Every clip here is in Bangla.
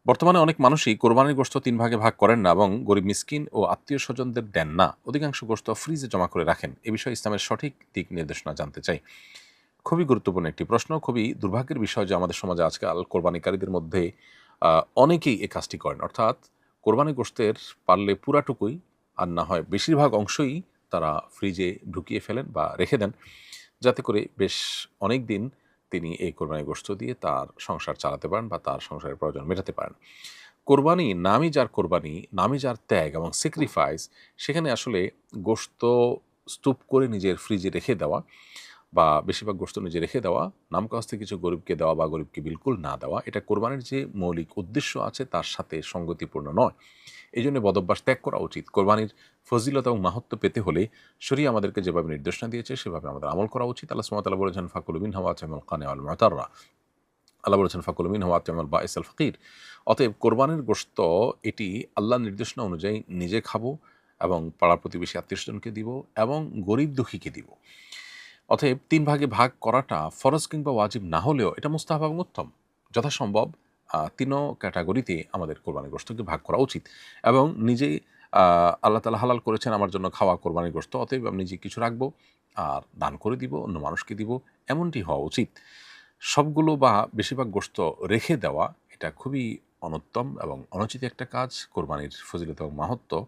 বর্তমানে অনেক মানুষই কোরবানির গোশত ৩ ভাগে ভাগ করেন না এবং গরিব মিসকিন ও আত্মীয়স্বজনদের দেন না। অধিকাংশ গোশত ফ্রিজে জমা করে রাখেন। এ বিষয়ে ইসলামের সঠিক দিক নির্দেশনা জানতে চাই। খুবই গুরুত্বপূর্ণ একটি প্রশ্ন। খুবই দুর্ভাগ্যের বিষয় যে আমাদের সমাজে আজকাল কোরবানিকারীদের মধ্যে অনেকেই এই কাজটি করেন। অর্থাৎ কোরবানির গোশতের পারলে পুরাটুকুই আর না হয় বেশিরভাগ অংশই তারা ফ্রিজে ঢুকিয়ে ফেলেন বা রেখে দেন। যাতে করে বেশ অনেকদিন তিনি এই কোরবানির গোশত দিয়ে তার সংসার চালাতে পারেন বা তার সংসারের প্রয়োজন মেটাতে পারেন। কোরবানি নামই যার কোরবানি, নামই যার ত্যাগ এবং স্যাক্রিফাইস, সেখানে আসলে গোশত স্তূপ করে নিজের ফ্রিজে রেখে দেওয়া বা বেশিরভাগ গোশত নিজে রেখে দেওয়া, নামকাওস্তে কিছু গরিবকে দেওয়া বা গরিবকে বিলকুল না দেওয়া, এটা কোরবানির যে মৌলিক উদ্দেশ্য আছে তার সাথে সঙ্গতিপূর্ণ নয়। এইজন্য বদভ্যাস ত্যাগ করা উচিত। কোরবানির ফজিলত এবং মাহাত্ম্য পেতে হলে শরিয়া আমাদেরকে যেভাবে নির্দেশনা দিয়েছে সেভাবে আমাদের আমল করা উচিত। আল্লাহ সুবহানাহু ওয়া তাআলা বলেছেন, ফাকুলু মিনহা ওয়াত'ইমুল কানি'a ওয়াল মু'তাররা। আল্লাহ বলেছেন, ফাকুলু মিনহা ওয়াত'ইমুল বাঈসাল ফাকির। অতএব কোরবানির গোশত এটি আল্লাহর নির্দেশনা অনুযায়ী নিজে খাবো এবং পাড়া প্রতিবেশী আত্মীয়স্বজনকে দিব এবং গরিব দুঃখীকে দিব। অতএব ৩ ভাগে ভাগ করাটা ফরজ কিংবা ওয়াজিব না হলেও এটা মুস্তাহাব এবং উত্তম। যথাসম্ভব ৩ ক্যাটাগরিতে আমাদের কোরবানির গোশতকে ভাগ করা উচিত এবং নিজেই আল্লাহ তাআলা হালাল করেছেন আমার জন্য খাওয়া কোরবানির গোশত। অতএব আমি নিজে কিছু রাখবো আর দান করে দিব, অন্য মানুষকে দিব, এমনটি হওয়া উচিত। সবগুলো বা বেশিরভাগ গোশত রেখে দেওয়া এটা খুবই অনুত্তম এবং অনুচিত একটা কাজ। কোরবানির ফজিলত এবং মাহাত্ম্য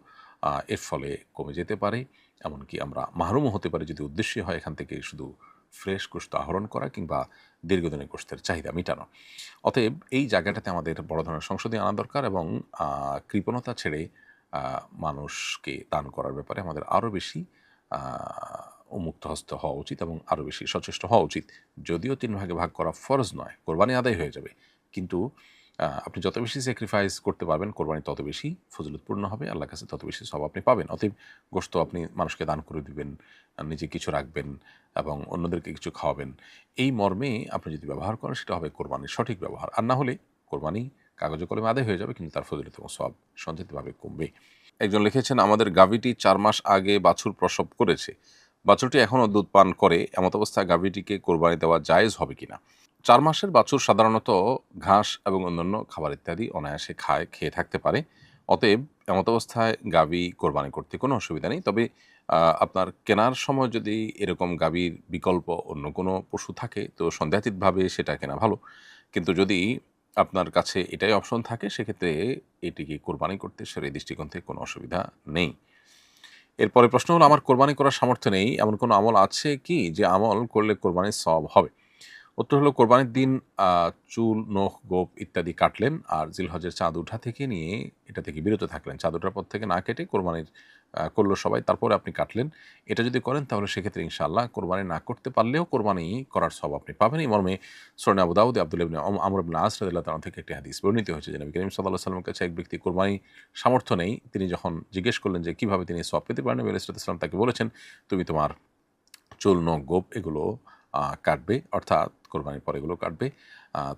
এর ফলে কমে যেতে পারে। এমনকি আমরা মাহরুমও হতে পারি যদি উদ্দেশ্যই হয় এখান থেকে শুধু ফ্রেশ গোশত আহরণ করা কিংবা দীর্ঘদিনের গোশতের চাহিদা মেটানো। অতএব এই জায়গাটাতে আমাদের বড় ধরনের সংশোধনী আনা দরকার এবং কৃপণতা ছেড়ে মানুষকে দান করার ব্যাপারে আমাদের আরও বেশি আ উন্মুক্ত হস্ত হওয়া উচিত এবং আরও বেশি সচেষ্ট হওয়া উচিত। যদিও ৩ ভাগে ভাগ করা ফরজ নয়, কোরবানি আদায় হয়ে যাবে। কিন্তু আপনি যত বেশি স্যাক্রিফাইস করতে পারবেন কোরবানি তত বেশি ফজিলতপূর্ণ হবে। আল্লাহর কাছে তত বেশি সওয়াব আপনি পাবেন। অতএব গোশত আপনি মানুষকে দান করে দিবেন, নিজে কিছু রাখবেন এবং অন্যদেরকে কিছু খাওয়াবেন। এই মর্মে আপনি যদি ব্যবহার করেন সেটা হবে কোরবানির সঠিক ব্যবহার। আর না হলে কোরবানি কাগজে কলমে আদায় হয়ে যাবে কিন্তু তার ফজিলত এবং সওয়াব সঞ্চিতভাবে কমবে। একজন লিখেছেন, আমাদের গাভীটি ৪ মাস আগে বাছুর প্রসব করেছে। বাছুরটি এখনও দুধ পান করে। এমত অবস্থায় গাভীটিকে কোরবানি দেওয়া জায়েজ হবে কিনা? ৪ মাসের বাছুর সাধারণত ঘাস এবং অন্যান্য খাবার ইত্যাদি অনায়াসে খেয়ে থাকতে পারে। অতএব এমত অবস্থায় গাভী কোরবানি করতে কোনো অসুবিধা নেই। তবে আপনার কেনার সময় যদি এরকম গাভীর বিকল্প অন্য কোনো পশু থাকে তো সন্দেহাতীতভাবে সেটা কেনা ভালো। কিন্তু যদি আপনার কাছে এটাই অপশন থাকে সেক্ষেত্রে এটিকে কোরবানি করতে শরীয়ত দৃষ্টিকোণ থেকে কোনো অসুবিধা নেই। এরপরে প্রশ্ন হলো, আমার কোরবানি করার সামর্থ্য নেই, এমন কোনো আমল আছে কি যে আমল করলে কোরবানির সওয়াব হবে? উত্তর হলো, কোরবানির দিন চুল, নখ, গোঁফ ইত্যাদি কাটলেন আর জিলহজের চাঁদ ওঠা থেকে নিয়ে এটা থেকে বিরত থাকলেন। চাঁদ ওঠার পর থেকে না কেটে কোরবানির করল সবাই, তারপরে আপনি কাটলেন। এটা যদি করেন তাহলে সেক্ষেত্রে ইনশাআল্লাহ কোরবানি না করতে পারলেও কোরবানি করার সওয়াব আপনি পাবেন। এই মর্মে সুনানে আবু দাউদে আব্দুল্লাহ ইবনে আমর ইবনে আস রাদিয়াল্লাহু তাআলা থেকে একটি হাদিস বর্ণিত হয়েছে যে নবী করিম সাল্লাল্লাহু আলাইহি ওয়াসাল্লামের কাছে এক ব্যক্তি কোরবানি সামর্থ্য নেই। তিনি যখন জিজ্ঞেস করলেন যে কিভাবে তিনি সওয়াব পেতে পারেন, নবী আলাইহিস সালাম তাকে বলেছেন, তুমি তোমার চুল, নখ, গোঁফ এগুলো কাটবে, অর্থাৎ কোরবানির পরে এগুলো কাটবে।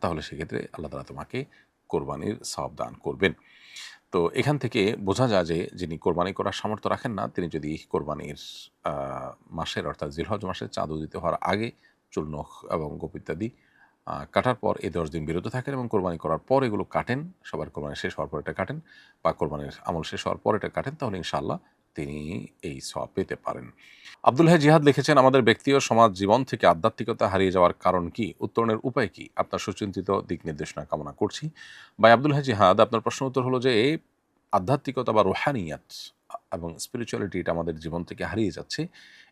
তাহলে সেক্ষেত্রে আল্লাহ তাআলা তোমাকে কোরবানির সওয়াব দান করবেন। তো এখান থেকে বোঝা যায় যে যিনি কোরবানি করার সামর্থ্য রাখেন না তিনি যদি কোরবানির আ মাসের অর্থাৎ জিলহজ মাসের চাঁদ উদিত হওয়ার আগে চুল, নখ এবং গোঁফ ইত্যাদি কাটার পর এই ১০ দিন বিরত থাকেন এবং কোরবানি করার পর এগুলো কাটেন, সবার কোরবানি শেষ হওয়ার পর এটা কাটেন বা কোরবানির আমল শেষ হওয়ার পর এটা কাটেন, তাহলে ইনশাআল্লাহ তিনি এই সওয়াব পেতে পারেন। আব্দুল হাই জিহাদ লিখেছেন, আমাদের ব্যক্তি ও সমাজ জীবন থেকে আধ্যাত্মিকতা হারিয়ে যাওয়ার কারণ কি? উত্তরণের উপায় কি? আপনার সুচিন্তিত দিক নির্দেশনা কামনা করছি। ভাই আব্দুল হাই জিহাদ, আপনার প্রশ্ন উত্তর হলো যে আধ্যাত্মিকতা বা রুহানিয়াত এবং স্পিরিচুয়ালিটি এটা আমাদের জীবন থেকে হারিয়ে যাচ্ছে।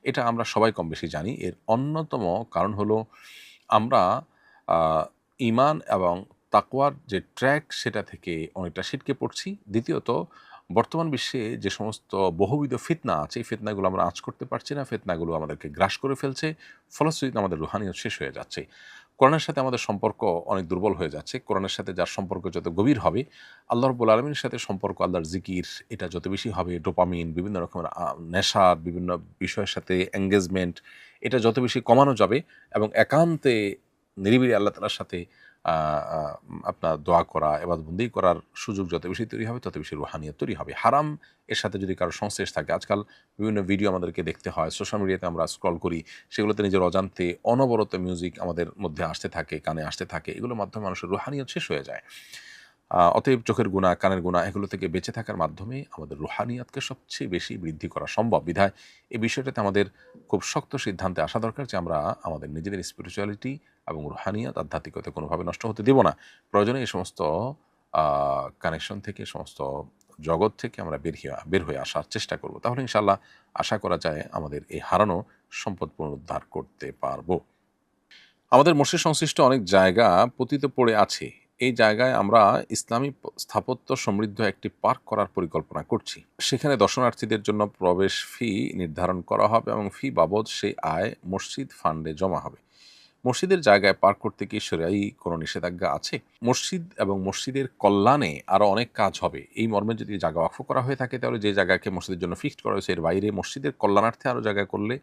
এটা আমরা সবাই কম বেশি জানি। এর অন্যতম কারণ হলো আমরা আ ঈমান এবং তাকওয়ার যে ট্র্যাক সেটা থেকে অনেকটা ছিটকে পড়ছি। দ্বিতীয়ত বর্তমান বিশ্বে যে সমস্ত বহুবিধ ফিতনা আছে, এই ফিতনাগুলো আমরা আঁচ করতে পারছি না। ফিতনাগুলো আমাদেরকে গ্রাস করে ফেলছে। ফলশ্রুতিতে আমাদের রুহানিয়ত শেষ হয়ে যাচ্ছে। কোরআনের সাথে আমাদের সম্পর্ক অনেক দুর্বল হয়ে যাচ্ছে। কোরআনের সাথে যার সম্পর্ক যত গভীর হবে, আল্লাহ রাব্বুল আলামিনের সাথে সম্পর্ক, আল্লাহর জিকির এটা যত বেশি হবে, ডোপামিন, বিভিন্ন রকমের নেশা, বিভিন্ন বিষয়ের সাথে এনগেজমেন্ট এটা যত বেশি কমানো যাবে এবং একান্তে নিরিবিলি আল্লাহ তাআলার সাথে আ আ আপনার দোয়া করা, ইবাদতবন্দি করার সুযোগ যত বেশি তৈরি হবে, তত বেশি রুহানিয়ত তৈরি হবে। হারাম এর সাথে যদি কারো সংশ্লেষ থাকে, আজকাল বিভিন্ন ভিডিও আমাদেরকে দেখতে হয়, সোশ্যাল মিডিয়াতে আমরা স্ক্রল করি, সেগুলোতে নিজের অজান্তে অনবরত মিউজিক আমাদের মধ্যে আসতে থাকে, কানে আসতে থাকে। এগুলোর মাধ্যমে মানুষের রুহানিয়ত শেষ হয়ে যায়। অতএব চোখের গুনাহ, কানের গুনাহ এগুলো থেকে বেঁচে থাকার মাধ্যমে আমাদের রুহানিয়াতকে সবচেয়ে বেশি বৃদ্ধি করা সম্ভব। বিধায় এই বিষয়টাতে আমাদের খুব শক্ত সিদ্ধান্তে আসা দরকার যে আমরা আমাদের নিজেদের স্পিরিচুয়ালিটি এবং রুহানিয়াত, আধ্যাত্মিকতা কোনোভাবে নষ্ট হতে দিব না। প্রয়োজনে এই সমস্ত আ কানেকশন থেকে, সমস্ত জগৎ থেকে আমরা বের হয়ে আসার চেষ্টা করব। তাহলে ইনশাআল্লাহ আশা করা যায় আমাদের এই হারানো সম্পদ পুনরুদ্ধার করতে পারব। আমাদের মসজিদ সংশ্লিষ্ট অনেক জায়গা পতিত পড়ে আছে। এই জায়গায় আমরা ইসলামী স্থাপত্য সমৃদ্ধ একটি পার্ক করার পরিকল্পনা করছি। সেখানে দর্শনার্থীদের জন্য প্রবেশ ফি নির্ধারণ করা হবে এবং ফি বাবদ সেই আয় মসজিদ ফান্ডে জমা হবে। মসজিদের জায়গায় পার্ক করতে কি শরীয়ী কোনো নিষেধাজ্ঞা আছে? মসজিদ এবং মসজিদের কল্যাণে আরও অনেক কাজ হবে। এই মর্মে যদি জায়গা ওয়াকফ করা হয়ে থাকে তাহলে যে জায়গাকে মসজিদের জন্য ফিক্সড করা হয়েছে এর বাইরে মসজিদের কল্যাণার্থে আরও জায়গা করলে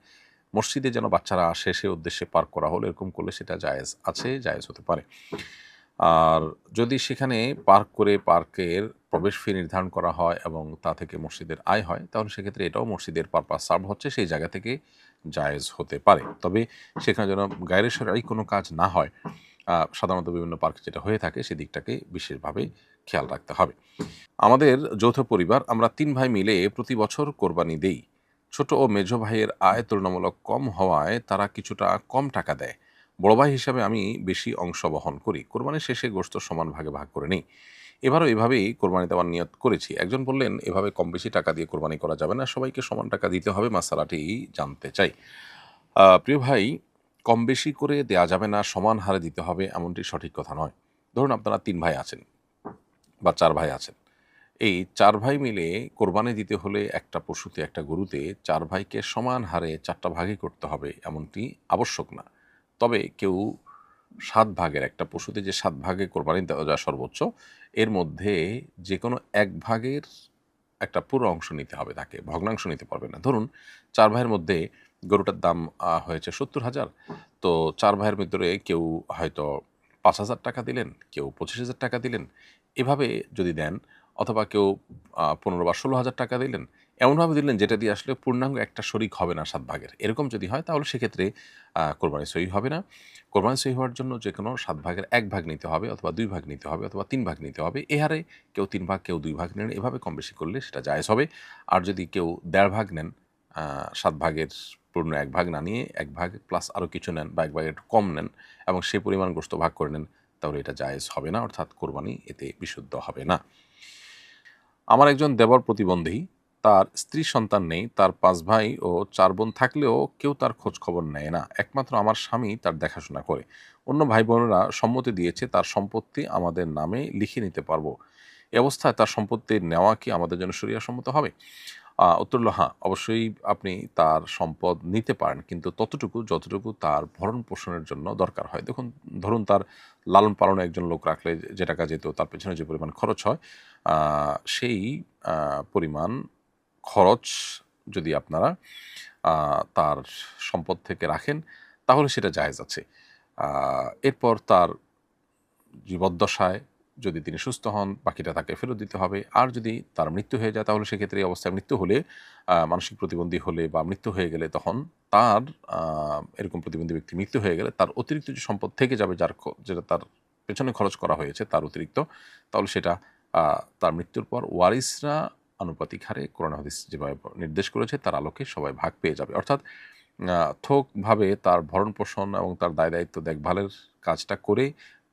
মসজিদে যেন বাচ্চারা আসে সে উদ্দেশ্যে পার্ক করা হলো, এরকম করলে সেটা জায়েজ আছে, জায়েজ হতে পারে। আর যদি সেখানে পার্ক করে পার্কের প্রবেশ ফি নির্ধারণ করা হয় এবং তা থেকে মসজিদের আয় হয় তাহলে সেক্ষেত্রে এটাও মসজিদের পারপাস সার্ভ হচ্ছে, সেই জায়গা থেকে জায়েজ হতে পারে। তবে সেখানে যেন গায়রে শরঈ কোনো কাজ না হয়, সাধারণত বিভিন্ন পার্কে যেটা হয়ে থাকে সেদিকটাকে বিশেষভাবে খেয়াল রাখতে হবে। আমাদের যৌথ পরিবার, আমরা ৩ ভাই মিলে প্রতি বছর কোরবানি দেই। ছোট ও মেজ ভাইয়ের আয় তুলনামূলক কম হওয়ায় তারা কিছুটা কম টাকা দেয়। বড় ভাই হিসাবে আমি বেশি অংশ বহন করি। কোরবানির শেষে গোশত সমান ভাগে ভাগ করে নেই। এবারও এভাবেই কোরবানি দেওয়ার নিয়ত করেছি। একজন বললেন, এভাবে কম বেশি টাকা দিয়ে কোরবানি করা যাবে না, সবাইকে সমান টাকা দিতে হবে। মাসালাটি জানতে চাই। প্রিয় ভাই, কম বেশি করে দেয়া যাবে না, সমান হারে দিতে হবে এমনটি সঠিক কথা নয়। ধরুন আপনারা ৩ ভাই আছেন বা ৪ ভাই আছেন। এই ৪ ভাই মিলে কোরবানি দিতে হলে একটা পশুতে, একটা গরুতে ৪ ভাইকে সমান হারে ৪টা ভাগই করতে হবে এমনটি আবশ্যক না। তবে কেউ ৭ ভাগের, একটা পশুতে যে ৭ ভাগে কোরবানি দেওয়া যায় সর্বোচ্চ, এর মধ্যে যেকোনো ১ ভাগের একটা পুরো অংশ নিতে হবে তাকে, ভগ্নাংশ নিতে পারবে না। ধরুন ৪ ভাইয়ের মধ্যে গরুটার দাম হয়েছে ৭০,০০০। তো ৪ ভাইয়ের ভিতরে কেউ হয়তো ৫,০০০ টাকা দিলেন, কেউ ২৫,০০০ টাকা দিলেন। এভাবে যদি দেন, অথবা কেউ ১৫ বা ১৬,০০০ টাকা দিলেন, এমনভাবে দিলেন যেটা দিয়ে আসলে পূর্ণাঙ্গ একটা শরিক হবে না ৭ ভাগের। এরকম যদি হয় তাহলে সেক্ষেত্রে কোরবানি সহি হবে না। কোরবানি সহি হওয়ার জন্য যেকোনো ৭ ভাগের ১ ভাগ নিতে হবে, অথবা ২ ভাগ নিতে হবে, অথবা ৩ ভাগ নিতে হবে। এ হারে কেউ ৩ ভাগ, কেউ ২ ভাগ নেন, এভাবে কম বেশি করলে সেটা জায়েজ হবে। আর যদি কেউ ১.৫ ভাগ নেন, ৭ ভাগের পূর্ণ ১ ভাগ না নিয়ে ১ ভাগ প্লাস আরও কিছু নেন বা ১ ভাগের একটু কম নেন এবং সে পরিমাণ গোশত ভাগ করে নেন, তাহলে এটা জায়েজ হবে না, অর্থাৎ কোরবানি এতে বিশুদ্ধ হবে না। আমার একজন দেবর প্রতিবন্ধী, তার স্ত্রী সন্তান নেই, তার ৫ ভাই ও ৪ বোন থাকলেও কেউ তার খোঁজ খবর নেয় না। একমাত্র আমার স্বামী তার দেখাশোনা করে। অন্য ভাই বোনেরা সম্মতি দিয়েছে তার সম্পত্তি আমাদের নামে লিখে নিতে পারবো। এ অবস্থায় তার সম্পত্তি নেওয়া কি আমাদের জন্য শরিয়াসম্মত হবে? উত্তর হলো হ্যাঁ, অবশ্যই আপনি তার সম্পদ নিতে পারেন, কিন্তু ততটুকু যতটুকু তার ভরণ-পোষণের জন্য দরকার হয়। দেখুন, ধরুন তার লালন-পালনে একজন লোক রাখলে যে টাকা যেত, তার পেছনে যে পরিমাণ খরচ হয়, আ সেই পরিমাণ খরচ যদি আপনারা তার সম্পদ থেকে রাখেন, তাহলে সেটা জায়েজ আছে। আ এরপর তার জীবদ্দশায় যদি তিনি সুস্থ হন, বাকিটা তাকে ফেরত দিতে হবে। আর যদি তার মৃত্যু হয়ে যায় তাহলে সেক্ষেত্রে এই অবস্থায় মৃত্যু হলে, মানসিক প্রতিবন্ধী হলে বা মৃত্যু হয়ে গেলে, তখন তার আ এরকম প্রতিবন্ধী ব্যক্তি মৃত্যু হয়ে গেলে তার অতিরিক্ত যে সম্পদ থেকে যাবে, যেটা তার পেছনে খরচ করা হয়েছে তার অতিরিক্ত, তাহলে সেটা তার মৃত্যুর পর ওয়ারিসরা আনুপাতিক হারে কোরআন হাদিস যেভাবে নির্দেশ করেছে তার আলোকে সবাই ভাগ পেয়ে যাবে। অর্থাৎ থোকভাবে তার ভরণ-পোষণ এবং তার দায়-দায়িত্ব দেখভালের কাজটা করে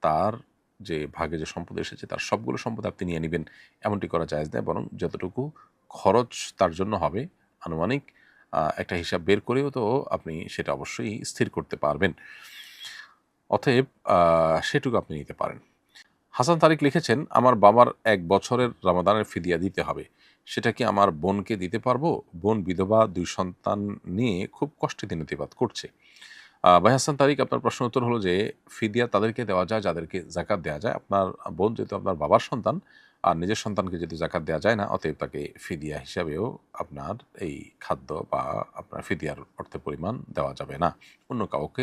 তার যে ভাগে যে সম্পদ এসেছে তার সবগুলো সম্পদ আপনি নিয়ে নিবেন, এমনটি করা জায়েজ নয়। বরং যতটুকু খরচ তার জন্য হবে আনুমানিক একটা হিসাব বের করেও তো আপনি সেটা অবশ্যই স্থির করতে পারবেন। অতএব সেটুকু আপনি নিতে পারেন। হাসান তারিক লিখেছেন, আমার বাবার ১ বছরের রমাদানের ফিদিয়া দিতে হবে। সেটা কি আমার বোনকে দিতে পারবো? বোন বিধবা, ২ সন্তান নিয়ে খুব কষ্টে দিনতিপাত করছে। ভাই হাসান তারিক, আপনার প্রশ্নের উত্তর হলো যে ফিদিয়া তাদেরকে দেওয়া যায় যাদেরকে যাকাত দেওয়া যায়। আপনার বোন যেহেতু আপনার বাবার সন্তান, আর নিজের সন্তানকে যেহেতু যাকাত দেওয়া যায় না, অতএব তাকে ফিদিয়া হিসাবেও আপনার এই খাদ্য বা আপনার ফিদিয়ার অর্থের পরিমাণ দেওয়া যাবে না। অন্য কাউকে